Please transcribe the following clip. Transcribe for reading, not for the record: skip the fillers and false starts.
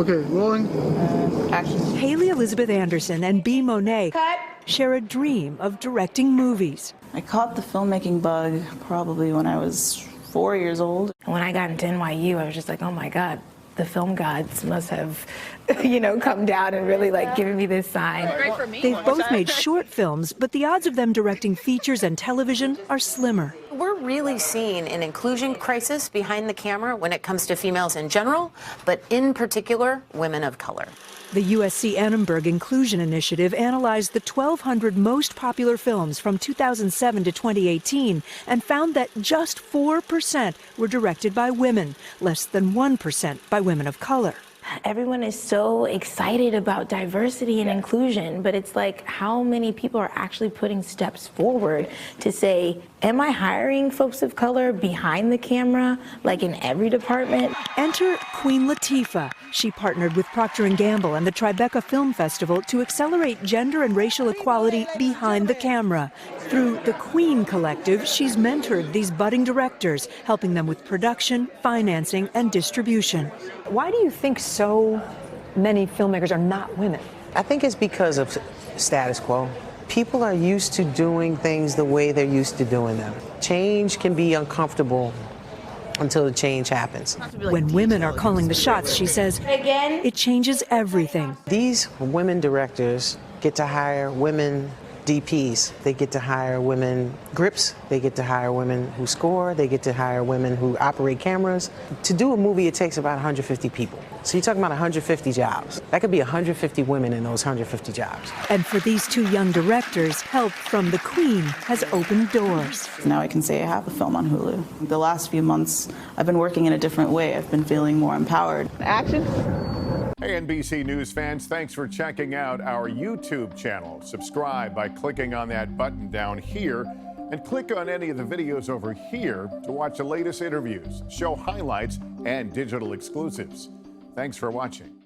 Okay, rolling. Action. Haley Elizabeth Anderson and B. Monet share a dream of directing movies. I caught the filmmaking bug probably when I was 4 years old. When I got into NYU, I was just like, oh my God, the film gods must have, come down and really given me this sign. They've both made short films, but the odds of them directing features and television are slimmer. We're really seeing an inclusion crisis behind the camera when it comes to females in general, but in particular, women of color. The USC Annenberg Inclusion Initiative analyzed the 1,200 most popular films from 2007 to 2018 and found that just 4% were directed by women, less than 1% by women of color. Everyone is so excited about diversity and inclusion, but it's like, how many people are actually putting steps forward to say, am I hiring folks of color behind the camera, in every department? Enter Queen Latifah. She partnered with Procter & Gamble and the Tribeca Film Festival to accelerate gender and racial equality behind the camera. Through the Queen Collective, she's mentored these budding directors, helping them with production, financing, and distribution. Why do you think so many filmmakers are not women? I think it's because of status quo. People are used to doing things the way they're used to doing them. Change can be uncomfortable until the change happens. When women are calling the shots, she says, it changes everything. These women directors get to hire women DPs. They get to hire women grips. They get to hire women who score. They get to hire women who operate cameras. To do a movie, it takes about 150 people. So you're talking about 150 jobs. That could be 150 women in those 150 jobs. And for these two young directors, help from the Queen has opened doors. Now I can say I have a film on Hulu. The last few months, I've been working in a different way. I've been feeling more empowered. Action. Hey, NBC News fans, thanks for checking out our YouTube channel. Subscribe by clicking on that button down here and click on any of the videos over here to watch the latest interviews, show highlights, and digital exclusives. Thanks for watching.